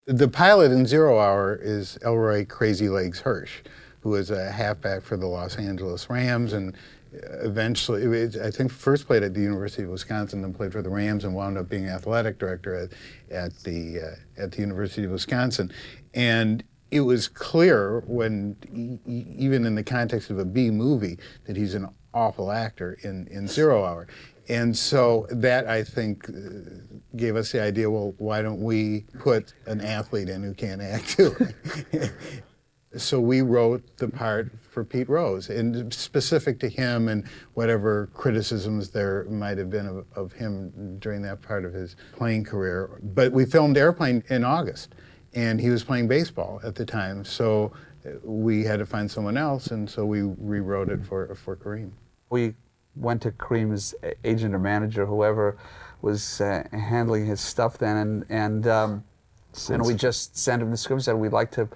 The pilot in Zero Hour is Elroy Crazy Legs Hirsch, who was a halfback for the Los Angeles Rams, and eventually, I think first played at the University of Wisconsin, then played for the Rams, and wound up being athletic director at the University of Wisconsin. And it was clear when, even in the context of a B movie, that he's an awful actor in Zero Hour. And so that, I think, gave us the idea, well, why don't we put an athlete in who can't act too? So we wrote the part for Pete Rose, and specific to him and whatever criticisms there might have been of him during that part of his playing career. But we filmed Airplane in August, and he was playing baseball at the time, so we had to find someone else, and so we rewrote it for Kareem. We went to Kareem's agent or manager, whoever was handling his stuff then, and we just sent him the script and said, we'd like to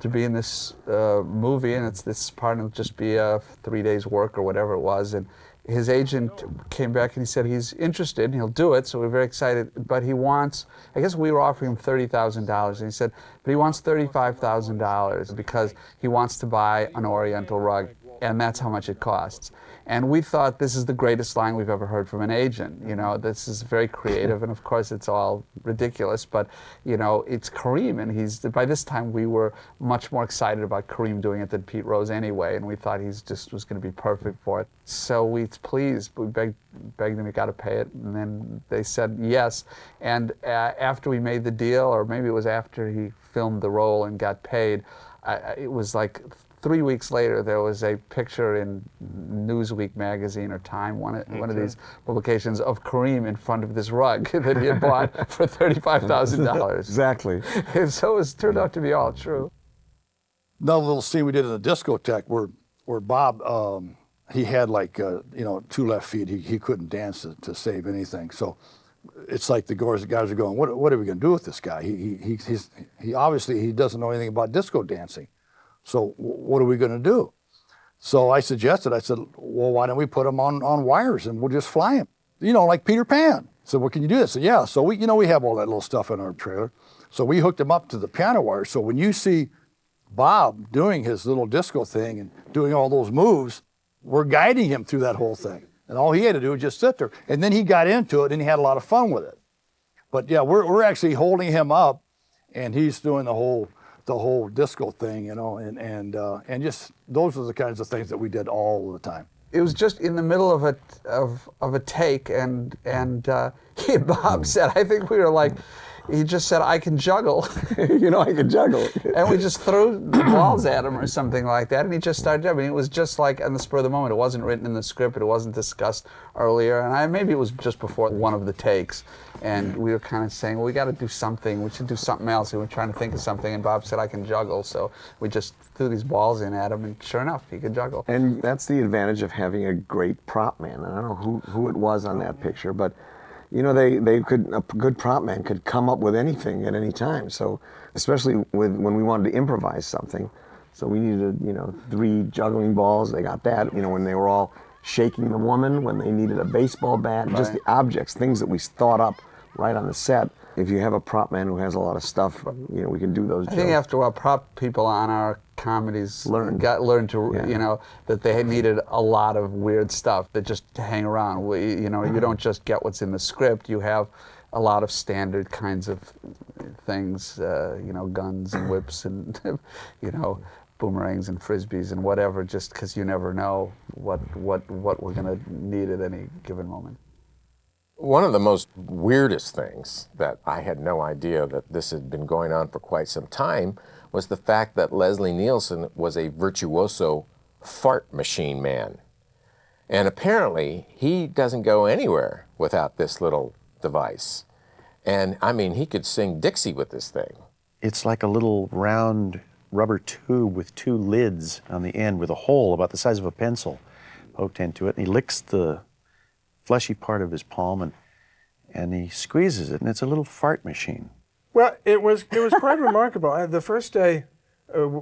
be in this movie, and it's this part, and it'll just be 3 days work or whatever it was. And his agent came back and he said he's interested and he'll do it, so we're very excited, but he wants, I guess we were offering him $30,000, and he said, but he wants $35,000 because he wants to buy an Oriental rug, and that's how much it costs. And we thought, this is the greatest line we've ever heard from an agent. You know, this is very creative, and of course it's all ridiculous, but you know, it's Kareem, and by this time we were much more excited about Kareem doing it than Pete Rose anyway, and we thought he just was going to be perfect for it. So we begged them, we got to pay it, and then they said yes. And after we made the deal, or maybe it was after he filmed the role and got paid, it was like 3 weeks later, there was a picture in Newsweek magazine or Time, one of these publications, of Kareem in front of this rug that he had bought for $35,000. Exactly. And so it turned out to be all true. Another little scene we did in the discotheque where Bob, he had like, 2 left feet. He couldn't dance to save anything. So it's like the guys are going, what are we going to do with this guy? He obviously doesn't know anything about disco dancing. So what are we going to do? So I said, well, why don't we put him on wires and we'll just fly him, like Peter Pan. So what can you do? I said, yeah. So we have all that little stuff in our trailer. So we hooked him up to the piano wire. So when you see Bob doing his little disco thing and doing all those moves, we're guiding him through that whole thing. And all he had to do was just sit there. And then he got into it and he had a lot of fun with it. But yeah, we're actually holding him up, and he's doing the whole disco thing, and just those are the kinds of things that we did all the time. It was just in the middle of a take, and he and Bob said, I think we were like, he just said, I can juggle. I can juggle. And we just threw the balls at him or something like that, and he just started juggling. It was just like on the spur of the moment. It wasn't written in the script. It wasn't discussed earlier. And maybe it was just before one of the takes. And we were kind of saying, well, we got to do something. We should do something else. And we were trying to think of something, and Bob said, I can juggle. So we just threw these balls in at him, and sure enough, he could juggle. And that's the advantage of having a great prop man. And I don't know who it was on that picture, but a good prop man could come up with anything at any time. So, especially when we wanted to improvise something. So we needed, 3 juggling balls. They got that. When they were all shaking the woman, when they needed a baseball bat, right. Just the objects, things that we thought up right on the set. If you have a prop man who has a lot of stuff, we can do those jokes. I think after a while, prop people on our comedies learned to, that they needed a lot of weird stuff that just to hang around. You don't just get what's in the script. You have a lot of standard kinds of things, guns and whips and, boomerangs and frisbees and whatever, just because you never know what we're going to need at any given moment. One of the most weirdest things that I had no idea that this had been going on for quite some time was the fact that Leslie Nielsen was a virtuoso fart machine man. And apparently he doesn't go anywhere without this little device. And I mean, he could sing Dixie with this thing. It's like a little round rubber tube with 2 lids on the end with a hole about the size of a pencil poked into it, and he licks the fleshy part of his palm and he squeezes it, and it's a little fart machine. Well, it was quite remarkable. The first day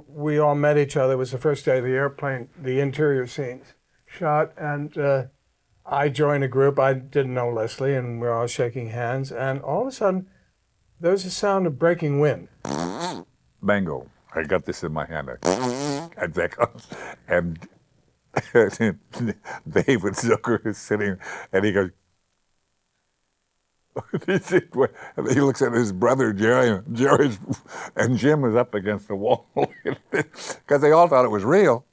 we all met each other was the first day of the airplane, the interior scenes shot, and I joined a group. I didn't know Leslie, and we were all shaking hands, and all of a sudden there was a sound of breaking wind. Mango. I got this in my hand. And David Zucker is sitting, and he goes, he looks at his brother Jerry, and Jim is up against the wall because they all thought it was real.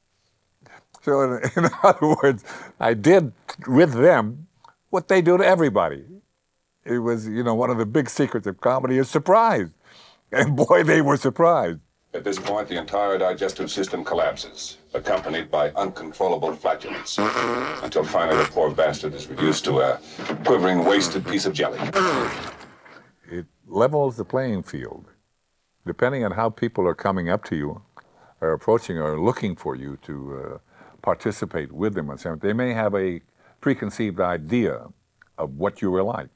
So in other words, I did with them what they do to everybody. It was, one of the big secrets of comedy is surprise. And boy, they were surprised. At this point, the entire digestive system collapses, accompanied by uncontrollable flatulence, until finally the poor bastard is reduced to a quivering, wasted piece of jelly. It levels the playing field. Depending on how people are coming up to you, or approaching or looking for you to participate with them, they may have a preconceived idea of what you were like.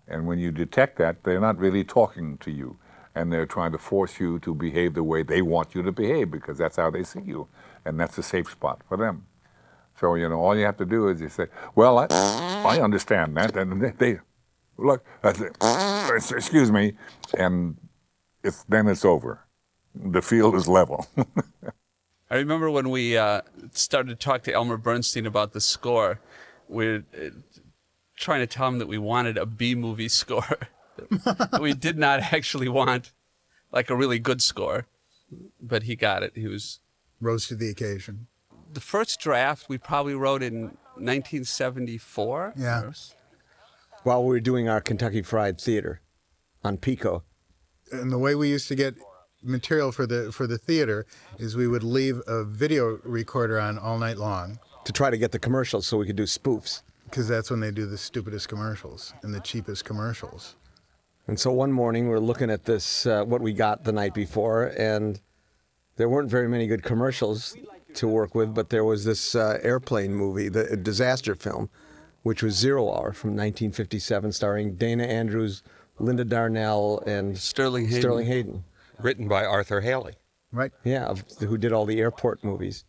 And when you detect that, they're not really talking to you. And they're trying to force you to behave the way they want you to behave because that's how they see you. And that's a safe spot for them. So, all you have to do is you say, well, I understand that. And they look, excuse me, and then it's over. The field is level. I remember when we started to talk to Elmer Bernstein about the score, we're trying to tell him that we wanted a B-movie score. We did not actually want like a really good score, but he got it. He Rose to the occasion. The first draft we probably wrote in 1974. Yeah. While we were doing our Kentucky Fried Theater on Pico. And the way we used to get material for the theater is we would leave a video recorder on all night long. To try to get the commercials so we could do spoofs. Because that's when they do the stupidest commercials and the cheapest commercials. And so one morning we're looking at this, what we got the night before, and there weren't very many good commercials to work with, but there was this airplane movie, the disaster film, which was 0 Hour from 1957, starring Dana Andrews, Linda Darnell, and Sterling Hayden. Written by Arthur Haley. Right. Yeah, who did all the airport movies.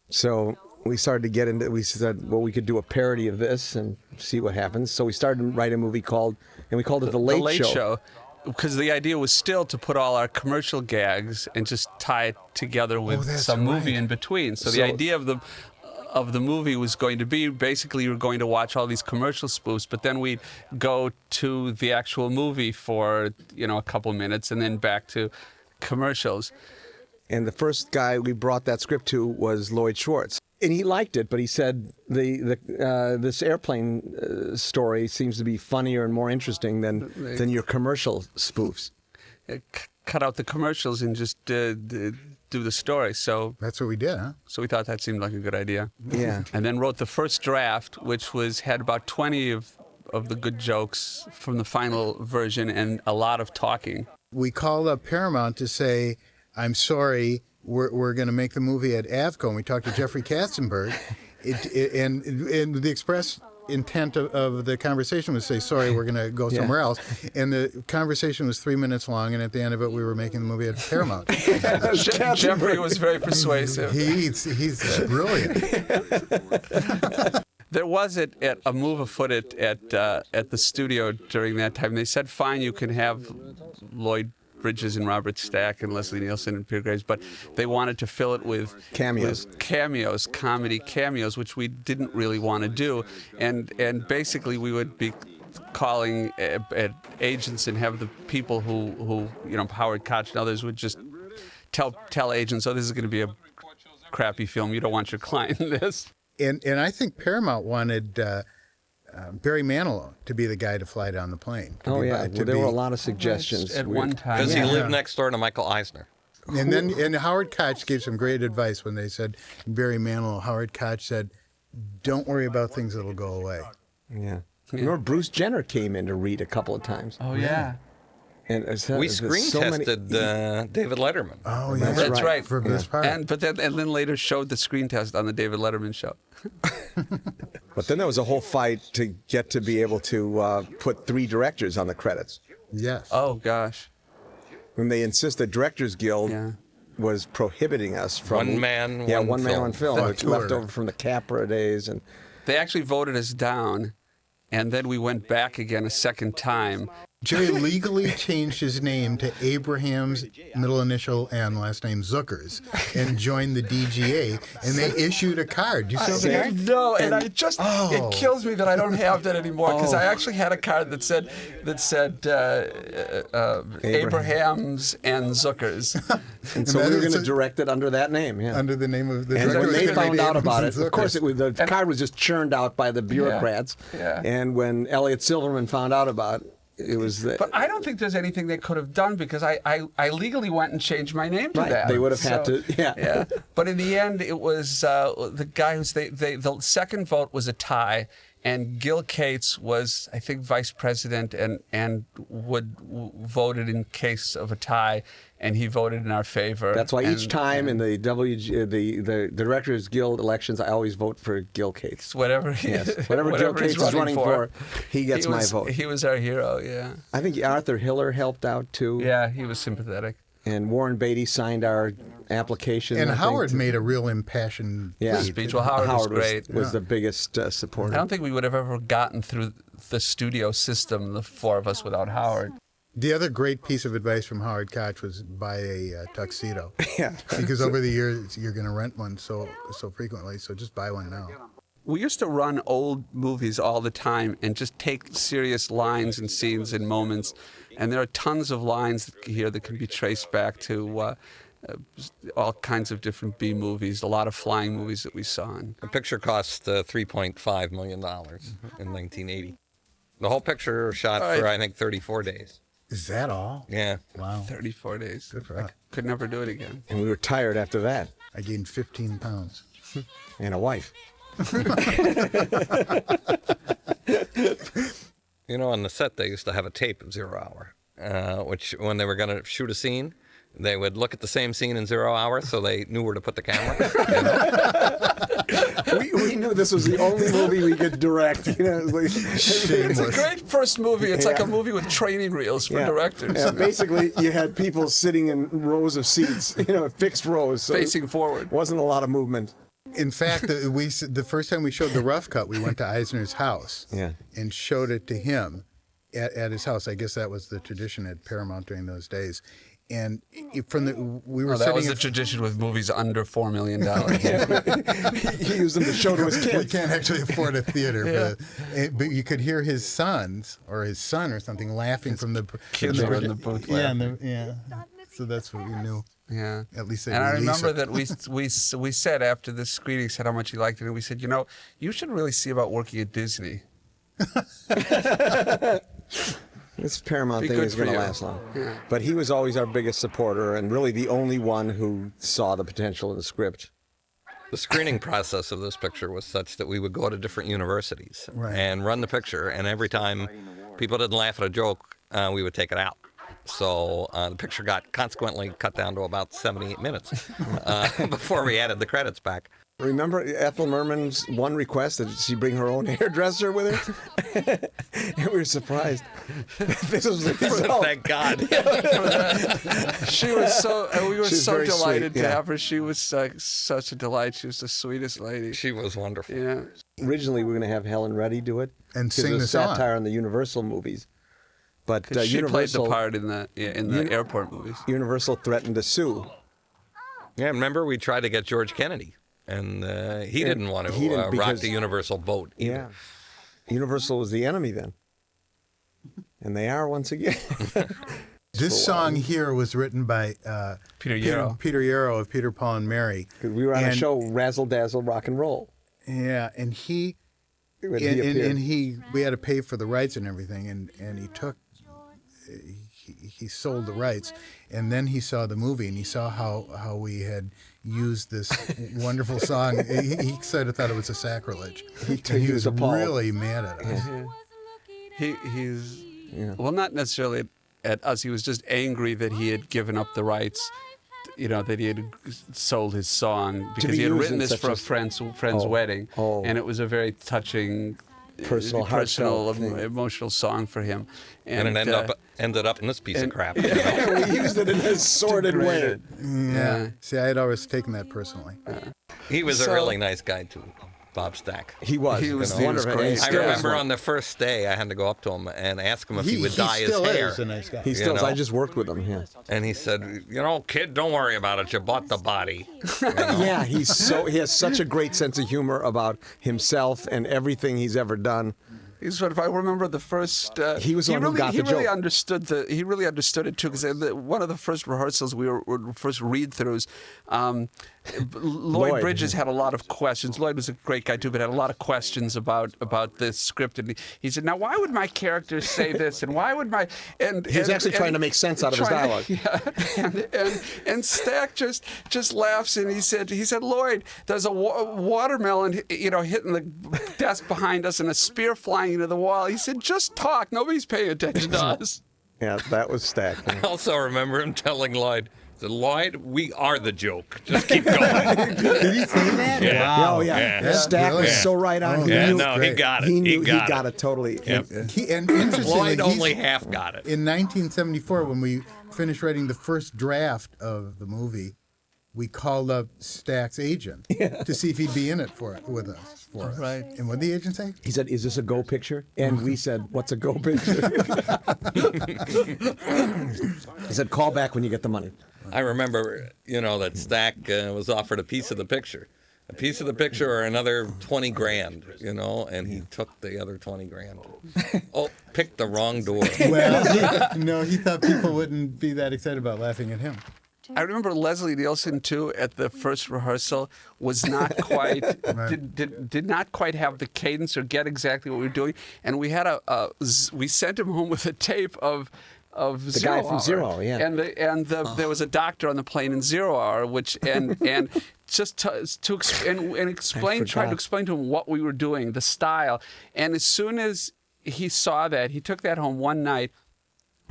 So we started to get into, we said, well, we could do a parody of this and see what happens. So we started to write a movie we called it The Late Show. Because the idea was still to put all our commercial gags and just tie it together with some movie in between. So the idea of the movie was going to be basically you were going to watch all these commercial spoofs, but then we'd go to the actual movie for a couple of minutes and then back to commercials. And the first guy we brought that script to was Lloyd Schwartz. And he liked it, but he said this airplane story seems to be funnier and more interesting than your commercial spoofs. Cut out the commercials and just do the story. So that's what we did, huh? So we thought that seemed like a good idea. Yeah. And then wrote the first draft, which had about 20 of the good jokes from the final version and a lot of talking. We called up Paramount to say, I'm sorry, we're going to make the movie at Avco. And we talked to Jeffrey Katzenberg. And the express intent of the conversation was to say, sorry, we're going to go somewhere else. And the conversation was 3 minutes long, and at the end of it, we were making the movie at Paramount. Jeffrey was very persuasive. He's brilliant. There was a move afoot at the studio during that time. They said, fine, you can have Lloyd Bridges and Robert Stack and Leslie Nielsen and Peter Graves, but they wanted to fill it with cameos, comedy cameos, which we didn't really want to do. And basically we would be calling at agents and have the people who Howard Koch and others would just tell agents, oh, this is going to be a crappy film. You don't want your client in this. And I think Paramount wanted Barry Manilow to be the guy to fly down the plane. There were a lot of suggestions at one time. Because he lived next door to Michael Eisner. And Howard Koch gave some great advice when they said Barry Manilow. Howard Koch said, "Don't worry about things; it'll go away." Yeah. Remember Bruce Jenner came in to read a couple of times. Oh yeah. And we screen tested David Letterman. Oh yeah, that's right. For this part. And then later showed the screen test on the David Letterman show. But then there was a whole fight to get to be able to put 3 directors on the credits. Yes. Oh gosh. When they insist the Directors Guild was prohibiting us from one man, one film. It's left over from the Capra days, and they actually voted us down, and then we went back again a second time. Jerry legally changed his name to Abraham's middle initial and last name Zucker's and joined the DGA, and they issued a card. You still have the card? No, and I just, it kills me that I don't have that anymore, because I actually had a card that said Abraham's and Zucker's. And so we were going to direct it under that name, yeah. Under the name of the And when they found out about it, Abrams and of course, Zucker. the card was just churned out by the bureaucrats. Yeah. And when Elliot Silverman found out about it, it was the... But I don't think there's anything they could have done, because I legally went and changed my name to Right, that. they would have had to, yeah. But in the end, it was the guy who's the second vote was a tie, and Gil Cates was, I think, vice president and voted in case of a tie, and he voted in our favor. That's why each And- time in the the Directors Guild elections, I always vote for Gil Cates. Whatever he, Yes, whatever Gil he's Cates is running for, he gets my vote. He was our hero, yeah. I think Arthur Hiller helped out too. Yeah, he was sympathetic. And Warren Beatty signed our application. And I think, Howard to- made a real impassioned Yeah. Speech. Well, Howard was great. Was the biggest supporter. I don't think we would have ever gotten through the studio system, the four of us, without Howard. The other great piece of advice from Howard Koch was buy a tuxedo. Yeah. Because over the years, you're going to rent one so frequently, so just buy one now. We used to run old movies all the time and just take serious lines and scenes and moments. And there are tons of lines here that can be traced back to all kinds of different B movies, a lot of flying movies that we saw. The picture cost $3.5 million in 1980. The whole picture shot for, I think, 34 days. Is that all? Yeah. Wow. 34 days. Good for I us. could never do it again. And we were tired after that. I gained 15 pounds. And a wife. You know, on the set, they used to have a tape of 0 Hour, which when they were going to shoot a scene, they would look at the same scene in 0 Hour so they knew where to put the camera. we knew this was the only movie we could direct. You know, It's a great first movie. It's like a movie with training reels for directors. Yeah, basically, you had people sitting in rows of seats, fixed rows. So Facing forward. Wasn't a lot of movement. In fact, the first time we showed the rough cut, we went to Eisner's house and showed it to him at his house. I guess that was the tradition at Paramount during those days. And we were that sitting was the in- tradition with movies under $4 million. He used them to show to his We kids. can't actually afford a theater, but you could hear his sons or his son or something laughing from the kids were in the booth Yeah, so that's what we knew. Yeah. At least they And I release remember it. that we said after this screening, said how much he liked it, and we said, you should really see about working at Disney. This Paramount Be thing good is for going to you. last long. But he was always our biggest supporter and really the only one who saw the potential in the script. The screening process of this picture was such that we would go to different universities Right. and run the picture, and every time people didn't laugh at a joke, we would take it out. So the picture got consequently cut down to about 78 minutes before we added the credits back. Remember Ethel Merman's one request that she bring her own hairdresser with her? And we were surprised. This was the result. Thank God. She was so, and we were She was so very sweet, delighted to yeah. have her. She was such a delight. She was the sweetest lady. She was wonderful. Yeah. Originally, we were going to have Helen Reddy do it. And 'cause sing it was the song. satire on the Universal movies. But She played the Universal, part in the airport movies. Universal threatened to sue. Yeah, remember we tried to get George Kennedy, and he didn't want to he didn't rock because- the Universal boat either. Yeah. Universal was the enemy then. And they are once again. This song here was written by Peter Yarrow. Peter Yarrow of Peter, Paul, and Mary. We were on a And- show, Razzle Dazzle Rock and Roll. Yeah, and he When he appeared. we had to pay for the rights and everything, and he sold the rights, and then he saw the movie and he saw how we had used this wonderful song. He sort of thought it was a sacrilege. He was appalled. really mad at us. He's well, not necessarily at us. He was just angry that he had given up the rights. That he had sold his song because be he had used written in this such for a- a friend's Oh. wedding, Oh. and it was a very touching, Personal, heartfelt thing. emotional song for him. And it ended up in this piece of crap. you know? Yeah, we used it in a sordid way. Yeah. See, I had always taken that personally. He was a So- really nice guy too. Bob Stack. He was. He was wonderful. great. And he I still is remember one. on the first day, I had to go up to him and ask him if he would he dye his still hair. is a nice guy. He still is. know? I just worked with him. Yeah. And he said, you know, kid, don't worry about it. You bought the body. Yeah. He has such a great sense of humor about himself and everything he's ever done. He's sort of. I remember the first. He was the one who got the He really joke. understood He really understood it too, because one of the first rehearsals were first read-throughs. Lloyd Bridges had a lot of questions. Lloyd was a great guy too, but had a lot of questions about this script. And he said, "Now, why would my character say this? And why would my?" And He was actually trying to make sense out of his dialogue. Yeah, and Stack just laughs, and he said, "Lloyd, there's a watermelon, hitting the desk behind us, and a spear flying into the wall." He said, "Just talk. Nobody's paying attention to us." Yeah, that was Stack. I also remember him telling Lloyd, he said, Lloyd, we are the joke. Just keep going. Did he say that? Yeah. Wow. Oh yeah, Yeah. Stack was Brilliant. so right on. Oh, He Yeah, knew, no, he got it. He knew He got it totally. Yep. And interestingly, Lloyd he's- only half got it. in 1974, when we finished writing the first draft of the movie, we called up Stack's agent to see if he'd be in it with us. Right. And what did the agent say? He said, "Is this a go picture?" And we said, "What's a go picture?" He said, "Call back when you get the money." I remember, that Stack was offered a piece of the picture. A piece of the picture or another 20 grand, and he took the other 20 grand. Oh, picked the wrong door. Well, no, he thought people wouldn't be that excited about laughing at him. I remember Leslie Nielsen too at the first rehearsal was not quite did not quite have the cadence or get exactly what we were doing, and we had we sent him home with a tape of The guy from Zero Hour, yeah. and there was a doctor on the plane in 0 Hour, which and just explain tried to explain to him what we were doing, the style, and as soon as he saw that, he took that home one night,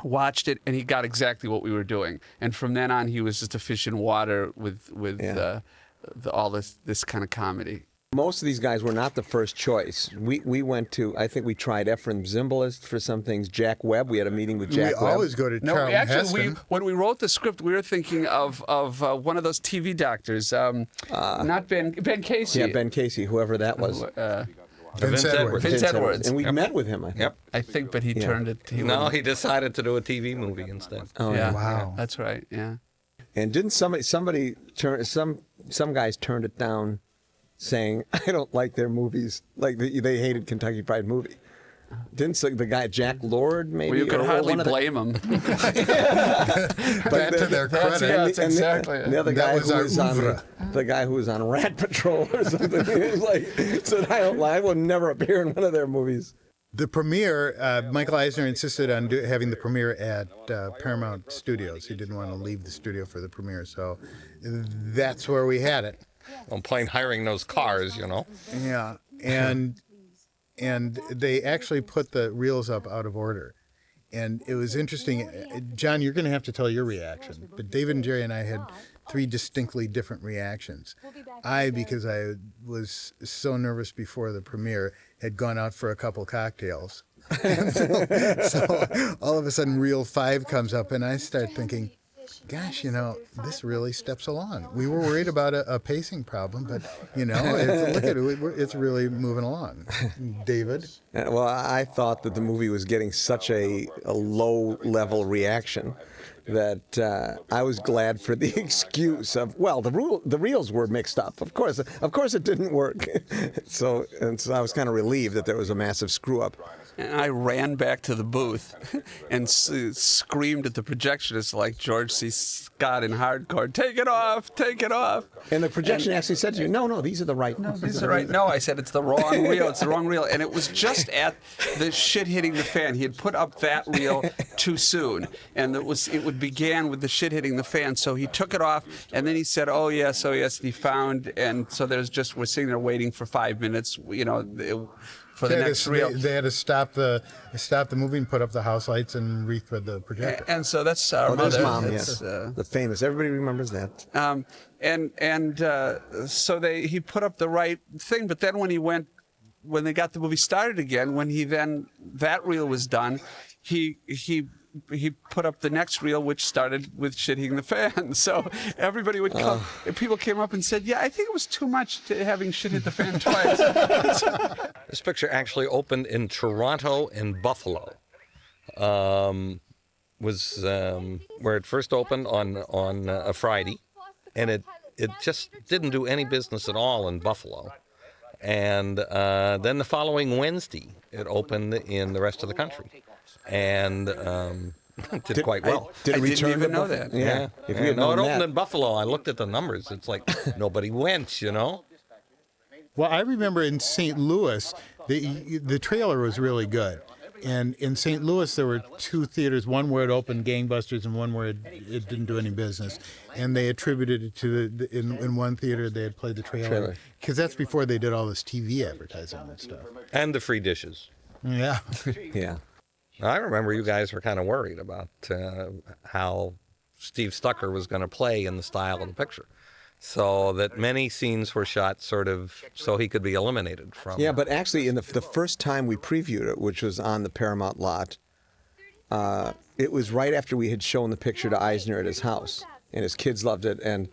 watched it, and he got exactly what we were doing. And from then on, he was just a fish in water with all this kind of comedy. Most of these guys were not the first choice. We went to, I think we tried Ephraim Zimbalist for some things, Jack Webb. We had a meeting with Jack We Webb. always go to No, Charlton actually, Heston. when we wrote the script, we were thinking of one of those TV doctors, not Ben Casey. Yeah, Ben Casey, whoever that was. Vince Edwards. Vince Edwards. And we met with him, I think. Yep. I think, but he turned it. He decided to do a TV movie instead. Oh, Yeah, Wow. that's right. Yeah. And didn't somebody turn some guys turned it down, saying, "I don't like their movies." Like they hated Kentucky Fried Movie. Didn't the guy Jack Lord maybe? Well, you could or hardly one of the- blame him. That to their credit. That's exactly And the other That guy was who our was on oeuvre. the guy who was on Rat Patrol or something. He was like, said, I will never appear in one of their movies." The premiere, Michael Eisner insisted on having the premiere at Paramount Studios. He didn't want to leave the studio for the premiere, so that's where we had it. On plane hiring those cars, Yeah, and they actually put the reels up out of order. And it was interesting. John, you're going to have to tell your reaction. But David and Jerry and I had 3 distinctly different reactions. I, because I was so nervous before the premiere, had gone out for a couple cocktails. so all of a sudden, reel 5 comes up, and I start thinking, gosh, this really steps along. We were worried about a pacing problem, but, look at it, it's really moving along. David? Well, I thought that the movie was getting such a low-level reaction that I was glad for the excuse of, well, the reels were mixed up. Of course it didn't work. So I was kind of relieved that there was a massive screw-up. And I ran back to the booth and screamed at the projectionist like George C. Scott in Hardcore, "Take it off, take it off." And the projection actually said to you, no, these are the right. No, These are right. No, I said, it's the wrong reel. It's the wrong reel. And it was just at the shit hitting the fan. He had put up that reel too soon. And it began with the shit hitting the fan. So he took it off, and then he said, oh yes, and he found, and so we're sitting there waiting for 5 minutes, for the next reel. They had to stop the movie and put up the house lights and rethread the projector. And so that's our There's mother. Mom, That's, yes. The famous, everybody remembers that. So he put up the right thing, but then when they got the movie started again, that reel was done, he he put up the next reel, which started with shit hitting the fan. So everybody would come. People came up and said, "Yeah, I think it was too much to having shit hit the fan twice." This picture actually opened in Toronto and Buffalo. Was where it first opened on a Friday, and it just didn't do any business at all in Buffalo. And then the following Wednesday, it opened in the rest of the country, and did quite well. Did it return didn't even to know Buffalo? that. Yeah. If we had No, it known opened that. in Buffalo. I looked at the numbers. It's like nobody went, you know. Well, I remember in St. Louis, the trailer was really good. And in St. Louis, there were two theaters, one where it opened gangbusters and one where it didn't do any business. And they attributed it to in one theater they had played the trailer. Because that's before they did all this TV advertising and stuff. And the free dishes. Yeah. Yeah. I remember you guys were kind of worried about how Steve Zucker was going to play in the style of the picture. So that many scenes were shot sort of so he could be eliminated from. Yeah, but actually, in the first time we previewed it, which was on the Paramount lot, it was right after we had shown the picture to Eisner at his house, and his kids loved it. And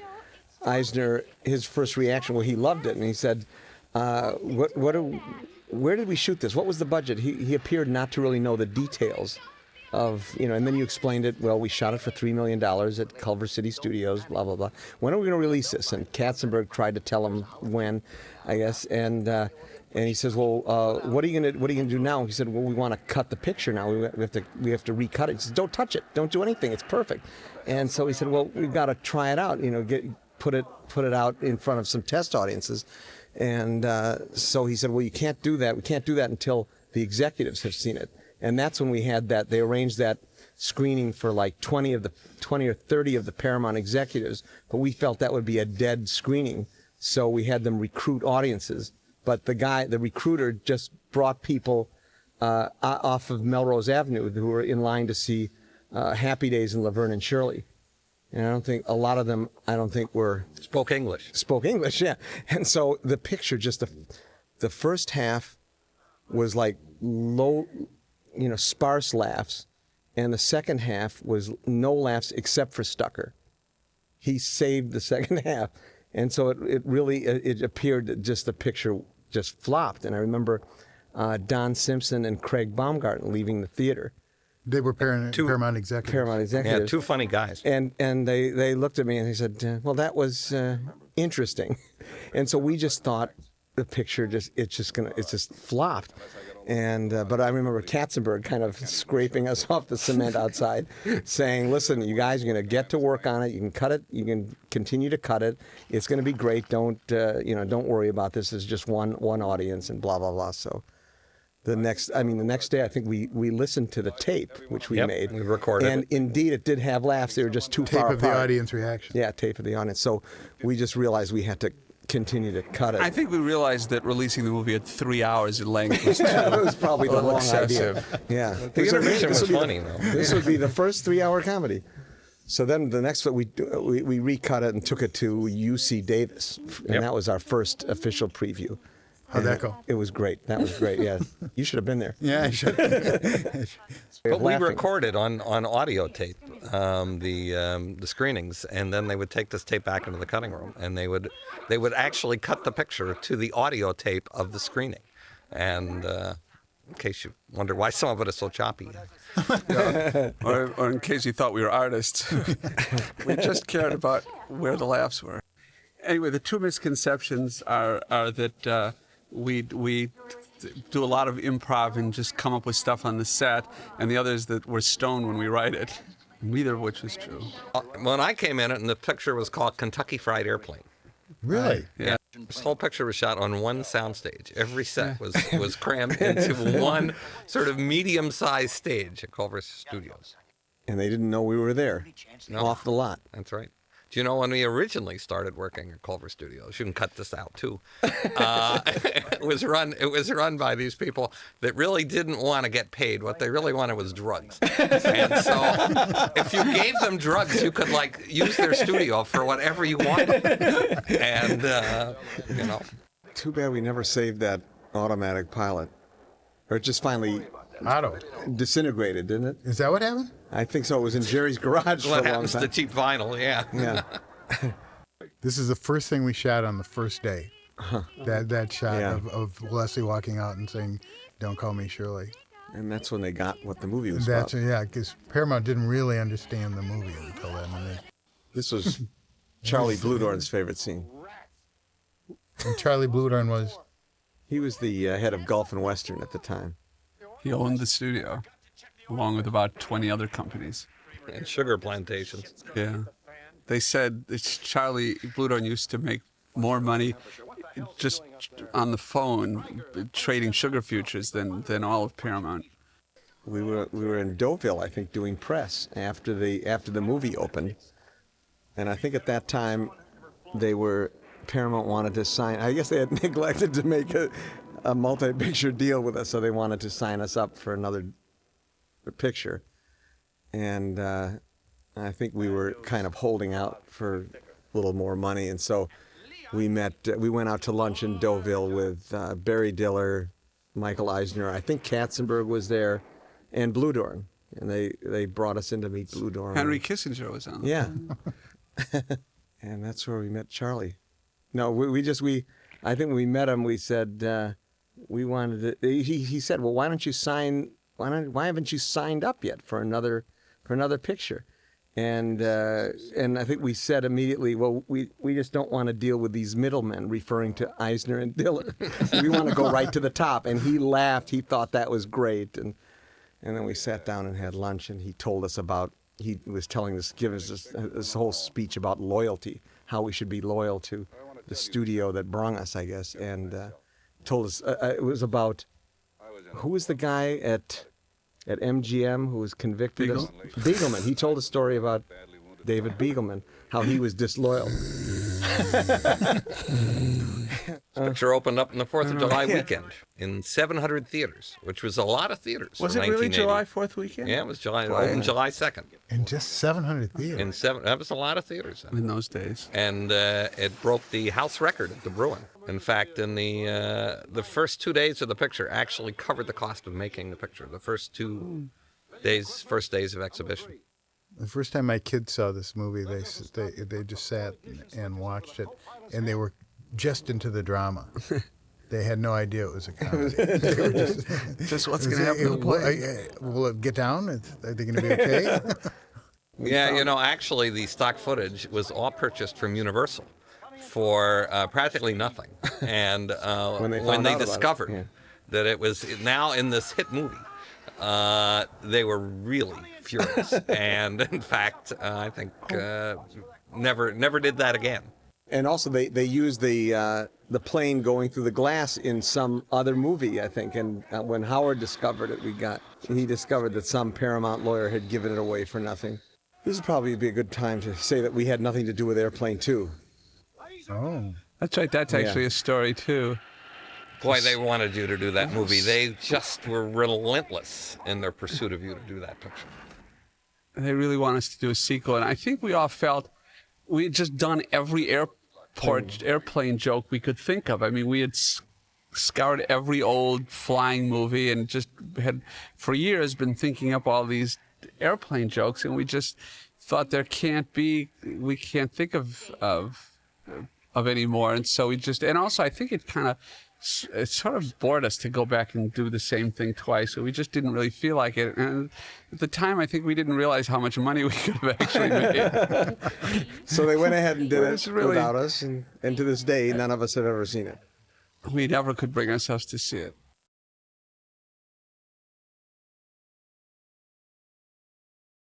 Eisner, his first reaction, well, he loved it, and he said, "Where did we shoot this? What was the budget?" He appeared not to really know the details of, and then you explained it. Well, we shot it for $3 million at Culver City Studios, blah, blah, blah. When are we going to release this? And Katzenberg tried to tell him when, I guess. And he says, well, what are you going to do now? He said, well, we want to cut the picture now. We have to recut it. He says, don't touch it. Don't do anything. It's perfect. And so he said, well, we've got to try it out, put it out in front of some test audiences. And so he said, well, you can't do that. We can't do that until the executives have seen it. And that's when we had that. They arranged that screening for like 20 or 30 of the Paramount executives, but we felt that would be a dead screening, so we had them recruit audiences. But the recruiter, just brought people off of Melrose Avenue who were in line to see Happy Days and Laverne and Shirley. And I don't think a lot of them, Spoke English. Spoke English, yeah. And so the picture, just the first half was like low, sparse laughs, and the second half was no laughs except for Zucker. He saved the second half, and so it really appeared that just the picture just flopped. And I remember Don Simpson and Craig Baumgarten leaving the theater. They were Paramount executives. Paramount executives. Yeah, two funny guys. And they looked at me and they said, well, that was interesting. And so we just thought the picture it just flopped. And but I remember Katzenberg kind of scraping us off the cement outside, saying, "Listen, you guys are going to get to work on it. You can cut it. You can continue to cut it. It's going to be great. Don't worry about this. It's just one audience and blah blah blah." So the next day, I think we listened to the tape which we made. We recorded and it. Indeed, it did have laughs. They were just too far apart. Tape of the audience reaction. Yeah, tape of the audience. So we just realized we had to continue to cut it. I think we realized that releasing the movie at 3 hours in length was It was probably the wrong excessive. idea. Yeah. The intermission was funny, though. This would be the first 3-hour comedy. So then the next one, we recut it and took it to UC Davis. And that was our first official preview. How'd that go? It was great. That was great, yeah. You should have been there. Yeah, I should. But we recorded on audio tape the screenings, and then they would take this tape back into the cutting room, and they would actually cut the picture to the audio tape of the screening. And in case you wonder why some of it is so choppy. or in case you thought we were artists. We just cared about where the laughs were. Anyway, the two misconceptions are that we do a lot of improv and just come up with stuff on the set, and the other is that we're stoned when we write it, neither of which is true. When I came in it, and the picture was called Kentucky Fried Airplane. Really? Yeah. This whole picture was shot on one soundstage. Every set was crammed into one sort of medium-sized stage at Culver Studios. And they didn't know we were there, off the lot. That's right. Do you know when we originally started working at Culver Studios? You can cut this out too. It was run by these people that really didn't want to get paid. What they really wanted was drugs. And so, if you gave them drugs, you could use their studio for whatever you wanted. And Too bad we never saved that automatic pilot, or it just finally Otto. disintegrated, didn't it? Is that what happened? I think so. It was in Jerry's garage for What a long happens time. to cheap vinyl? Yeah. Yeah. This is the first thing we shot on the first day. That shot Yeah. of Leslie walking out and saying, "Don't call me Shirley." And that's when they got what the movie was That's about. yeah, because Paramount didn't really understand the movie until then. This was Charlie Bluedorn's favorite scene. And Charlie Bluedorn was He was the head of Gulf and Western at the time. He owned the studio, along with about 20 other companies. And sugar plantations. Yeah. They said that Charlie Bluedorn used to make more money just on the phone trading sugar futures than all of Paramount. We were in Deauville, I think, doing press after the movie opened, and I think at that time Paramount wanted to sign. I guess they had neglected to make a multi-picture deal with us, so they wanted to sign us up for another picture, and I think we were kind of holding out for a little more money, and so we went out to lunch in Deauville with Barry Diller, Michael Eisner. I think Katzenberg was there, and Bluedorn, and they brought us in to meet Bluedorn. Henry Kissinger was on. Yeah. And that's where we met Charlie. No, I think when we met him, we said we wanted to. He said, "Well, why haven't you signed up yet for another picture?" And I think we said immediately, "Well, we just don't want to deal with these middlemen," referring to Eisner and Diller. We want to go right to the top. And he laughed. He thought that was great. And then we sat down and had lunch, and he told us he was giving us this whole speech about loyalty, how we should be loyal to the studio that brung us, I guess, and told us it was about who was the guy at MGM who was convicted of Beagleman. He told a story about David Beagleman, how he was disloyal. Picture opened up in the 4th of July weekend in 700 theaters, which was a lot of theaters. Was for it really 1980. July 4th weekend? Yeah, it was July. It opened July 2nd. in just 700 theaters. That was a lot of theaters. In those days. And it broke the house record at the Bruin. In fact, in the first 2 days of the picture actually covered the cost of making the picture. The first first days of exhibition. The first time my kids saw this movie, they just sat and watched it, and they were just into the drama. They had no idea it was a comedy. They were Just what's going to happen to the play? Will it get down? Are they going to be okay? Yeah, actually, the stock footage was all purchased from Universal for practically nothing. And when they discovered that it was now in this hit movie, they were really furious. And in fact, I think never did that again. And also, they used the plane going through the glass in some other movie, I think. And when Howard discovered it, he discovered that some Paramount lawyer had given it away for nothing. This would probably be a good time to say that we had nothing to do with Airplane 2. Oh. That's right. That's actually a story, too. Boy, they wanted you to do that movie. They just were relentless in their pursuit of you to do that picture. They really want us to do a sequel. And I think we all felt we had just done every airplane joke we could think of. I mean, we had scoured every old flying movie and just had, for years, been thinking up all these airplane jokes. And we just thought we can't think of any more. And so and also I think it sort of bored us to go back and do the same thing twice. So we just didn't really feel like it. And at the time, I think we didn't realize how much money we could have actually made. So they went ahead and did it really, without us. And to this day, none of us have ever seen it. We never could bring ourselves to see it.